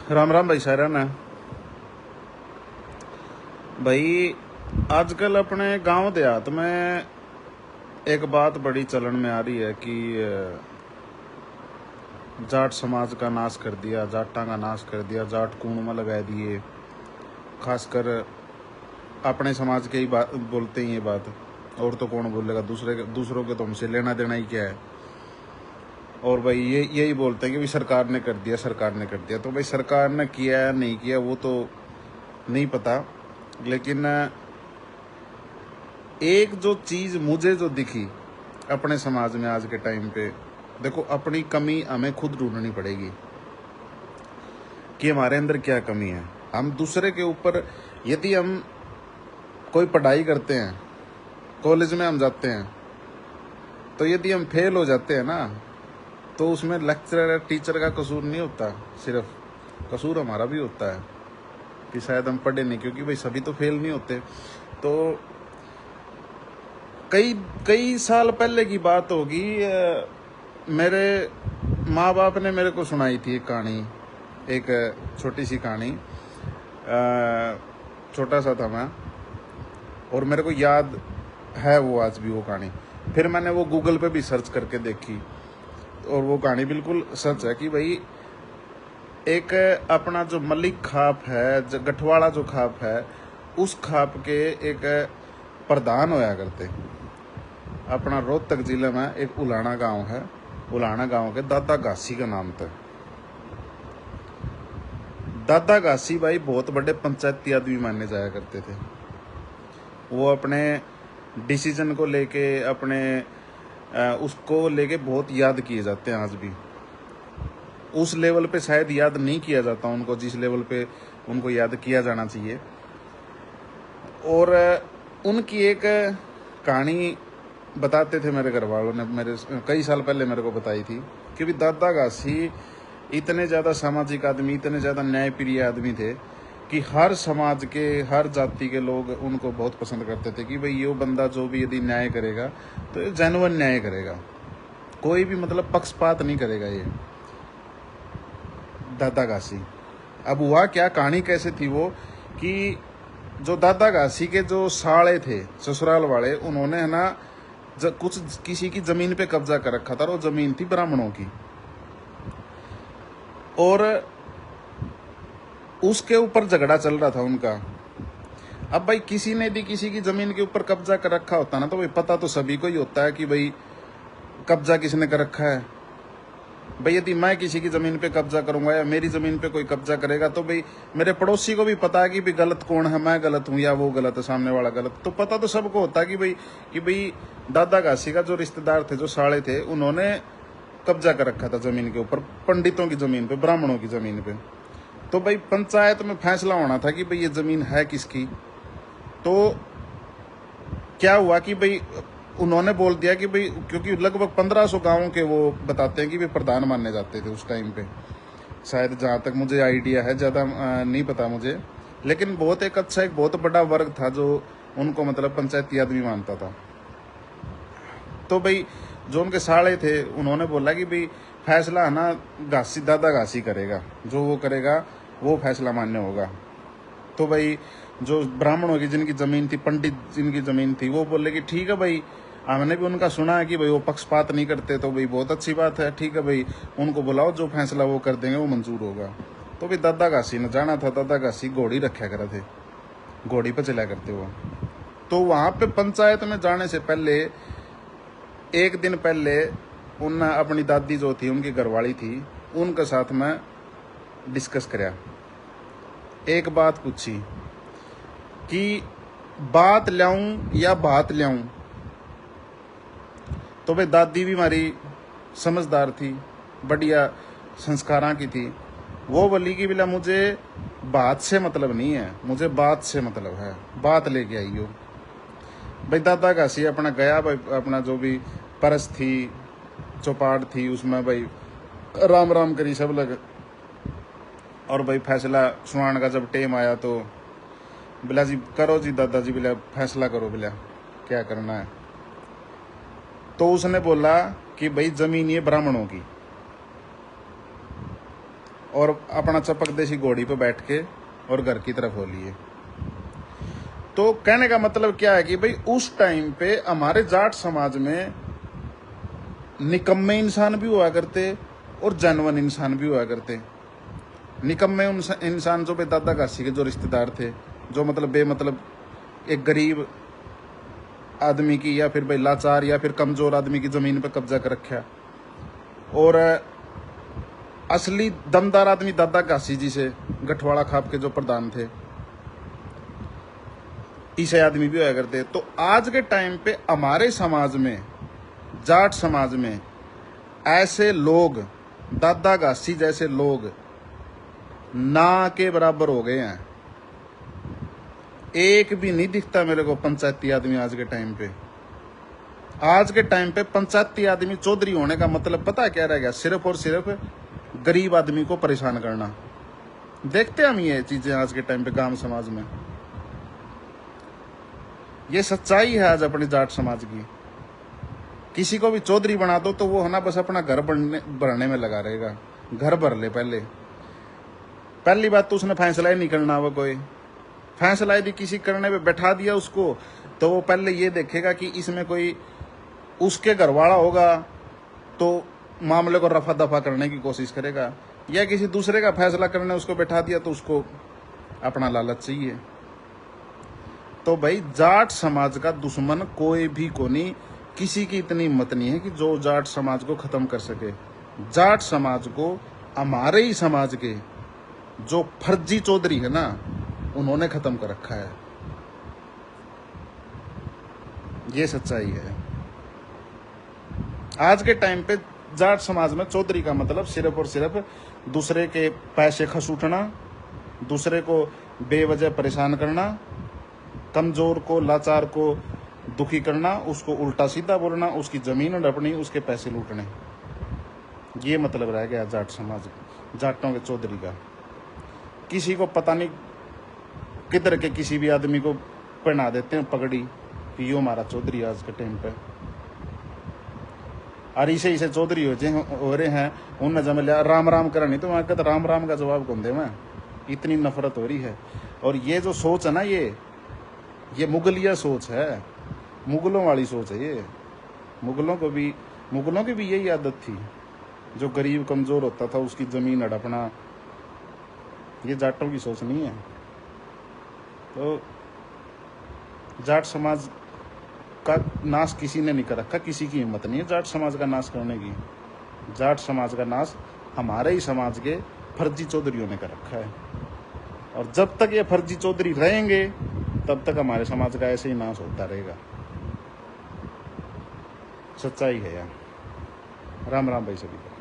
राम राम भाई सारा ने। भाई आजकल अपने गांव देहात में एक बात बड़ी चलन में आ रही है कि जाट समाज का नाश कर दिया, जाटा का नाश कर दिया, जाट कूण में लगा दिए। खासकर अपने समाज के ही बात बोलते हैं ये बात, और तो कौन बोलेगा, दूसरों के तो हमसे लेना देना ही क्या है। और भाई यही बोलते हैं कि भाई सरकार ने कर दिया, सरकार ने कर दिया। तो भाई सरकार ने किया या नहीं किया वो तो नहीं पता, लेकिन एक जो चीज़ मुझे जो दिखी अपने समाज में आज के टाइम पे, देखो अपनी कमी हमें खुद ढूंढनी पड़ेगी कि हमारे अंदर क्या कमी है। हम दूसरे के ऊपर, यदि हम कोई पढ़ाई करते हैं, कॉलेज में हम जाते हैं, तो यदि हम फेल हो जाते हैं ना, तो उसमें लेक्चरर या टीचर का कसूर नहीं होता, सिर्फ कसूर हमारा भी होता है कि शायद हम पढ़े नहीं, क्योंकि भाई सभी तो फेल नहीं होते। तो कई साल पहले की बात होगी, मेरे माँ बाप ने मेरे को सुनाई थी एक कहानी, एक छोटी सी कहानी। छोटा सा था मैं, और मेरे को याद है वो आज भी वो कहानी। फिर मैंने वो गूगल पे भी सर्च करके देखी, और वो कहानी बिल्कुल सच है कि भाई एक अपना जो मलिक खाप है, गठवाड़ा जो खाप है, उस खाप के एक प्रधान होया करते। अपना रोहतक जिले में एक उलाना गांव है, उलाना गांव के दादा घासी का नाम था। दादा घासी भाई बहुत बड़े पंचायती आदमी माने जाया करते थे। वो अपने डिसीजन को लेके, अपने उसको लेके बहुत याद किए जाते हैं आज भी। उस लेवल पे शायद याद नहीं किया जाता उनको, जिस लेवल पे उनको याद किया जाना चाहिए। और उनकी एक कहानी बताते थे मेरे घर वालों ने, मेरे कई साल पहले मेरे को बताई थी कि भी दादा घासी इतने ज़्यादा सामाजिक आदमी, इतने ज़्यादा न्यायप्रिय आदमी थे कि हर समाज के, हर जाति के लोग उनको बहुत पसंद करते थे कि भाई ये बंदा जो भी यदि न्याय करेगा तो ये जेन्युइन न्याय करेगा, कोई भी मतलब पक्षपात नहीं करेगा ये दादा घासी। अब हुआ क्या, कहानी कैसे थी वो कि जो दादा घासी के जो साले थे ससुराल वाले, उन्होंने है ना कुछ किसी की जमीन पे कब्जा कर रखा था, और वो जमीन थी ब्राह्मणों की, और उसके ऊपर झगड़ा चल रहा था उनका। अब भाई किसी ने भी किसी की जमीन के ऊपर कब्जा कर रखा होता ना, तो भाई पता तो सभी को ही होता है कि भाई कब्जा किसने कर रखा है। भाई यदि मैं किसी की जमीन पे कब्जा करूंगा या मेरी जमीन पे कोई कब्जा करेगा, तो भाई मेरे पड़ोसी को भी पता है कि भाई गलत कौन है, मैं गलत हूं या वो गलत है, सामने वाला गलत। तो पता तो सबको होता है कि भाई दादा घासी का जो रिश्तेदार थे, जो साले थे, उन्होंने कब्जा कर रखा था जमीन के ऊपर, पंडितों की जमीन पे, ब्राह्मणों की जमीन पे। तो भाई पंचायत में फैसला होना था कि भाई ये जमीन है किसकी। तो क्या हुआ कि भाई उन्होंने बोल दिया कि भाई, क्योंकि लगभग 1500 गांवों के वो बताते हैं कि वे प्रधान माने जाते थे उस टाइम पे, शायद जहाँ तक मुझे आइडिया है, ज़्यादा नहीं पता मुझे, लेकिन बहुत एक अच्छा, एक बहुत बड़ा वर्ग था जो उनको मतलब पंचायती आदमी मानता था। तो भाई जो उनके साले थे, उन्होंने बोला कि भाई फैसला है ना घासी, दादा घासी करेगा, जो वो करेगा वो फैसला मान्य होगा। तो भाई जो ब्राह्मणों की जिनकी जमीन थी, पंडित जिनकी जमीन थी, वो बोले कि ठीक है भाई, हमने भी उनका सुना है कि भाई वो पक्षपात नहीं करते, तो भाई बहुत अच्छी बात है, ठीक है भाई उनको बुलाओ, जो फैसला वो कर देंगे वो मंजूर होगा। तो भाई दादा घासी ने जाना था, दादा घासी घोड़ी रखा करे थे, घोड़ी पर चला करते वो। तो वहां पे पंचायत में जाने से पहले, एक दिन पहले, उन अपनी दादी जो थी, उनकी घरवाली थी, उनके साथ में डिस्कस कराया, एक बात पूछी कि बात लाऊं या बात लाऊं। तो भाई दादी भी हमारी समझदार थी, बढ़िया संस्कारा की थी, वो बोली कि बिला मुझे बात से मतलब नहीं है, मुझे बात से मतलब है, बात लेके आई हो। भाई दादा घासी अपना गया, भाई अपना जो भी परस थी, चौपाट थी, उसमें भाई राम राम करी सब लग, और भाई फैसला सुनाने का जब टेम आया तो बिला जी करो जी, दादाजी बिला फैसला करो, बिला क्या करना है। तो उसने बोला कि भाई जमीन ये ब्राह्मणों की, और अपना चपक देसी घोड़ी पे बैठ के और घर की तरफ हो लिए। तो कहने का मतलब क्या है कि भाई उस टाइम पे हमारे जाट समाज में निकम्मे इंसान भी हुआ करते और जनवन इंसान भी हुआ करते। निकम्मे इंसान जो दादा घासी के जो रिश्तेदार थे, जो मतलब बेमतलब एक गरीब आदमी की या फिर भाई लाचार या फिर कमजोर आदमी की जमीन पे कब्जा कर रखा। और असली दमदार आदमी दादा घासी जी से गठवाड़ा खाप के जो प्रधान थे, ऐसे आदमी भी होया करते। तो आज के टाइम पे हमारे समाज में, जाट समाज में ऐसे लोग, दादा घासी जैसे लोग ना के बराबर हो गए हैं। एक भी नहीं दिखता मेरे को पंचायती आदमी आज के टाइम पे। आज के टाइम पे पंचायती आदमी चौधरी होने का मतलब पता क्या रह गया? सिर्फ और सिर्फ गरीब आदमी को परेशान करना। देखते हम ये चीजें आज के टाइम पे गांव समाज में। ये सच्चाई है आज अपने जाट समाज की। किसी को भी चौधरी बना दो तो वो है ना बस अपना घर भरने में लगा रहेगा। घर भर ले पहली बात तो उसने फैसला ही नहीं करना। वो कोई फैसला यदि किसी करने पे बैठा दिया उसको, तो वो पहले ये देखेगा कि इसमें कोई उसके घर वाला होगा तो मामले को रफा दफा करने की कोशिश करेगा, या किसी दूसरे का फैसला करने उसको बैठा दिया तो उसको अपना लालच चाहिए। तो भाई जाट समाज का दुश्मन कोई भी को नहीं, किसी की इतनी हिम्मत नहीं है कि जो जाट समाज को खत्म कर सके। जाट समाज को हमारे ही समाज के जो फर्जी चौधरी है ना, उन्होंने खत्म कर रखा है। ये सच्चाई है। आज के टाइम पे जाट समाज में चौधरी का मतलब सिर्फ और सिर्फ दूसरे के पैसे खसूटना, दूसरे को बेवजह परेशान करना, कमजोर को, लाचार को दुखी करना, उसको उल्टा सीधा बोलना, उसकी जमीन हड़पनी, उसके पैसे लूटने। ये मतलब रह गया जाट समाज, जाटों के चौधरी का। किसी को पता नहीं किधर के किसी भी आदमी को पहना देते हैं पगड़ी कि यो हमारा चौधरी आज के टाइम पे। और इसे चौधरी हो रहे हैं, उन जब लिया राम राम करा नहीं तो वहां कहता राम राम का जवाब कौन दे मैं। इतनी नफरत हो रही है। और ये जो सोच है ना, ये मुगलिया सोच है, मुगलों वाली सोच है ये। मुगलों की भी यही आदत थी। जो गरीब कमजोर होता था उसकी जमीन हड़पना। ये जाटों की सोच नहीं है। तो जाट समाज का नाश किसी ने नहीं कर रखा, किसी की हिम्मत नहीं है जाट समाज का नाश करने की। जाट समाज का नाश हमारे ही समाज के फर्जी चौधरियों ने कर रखा है। और जब तक ये फर्जी चौधरी रहेंगे तब तक हमारे समाज का ऐसे ही नाश होता रहेगा। सच्चाई है यार। राम राम भाई सभी को।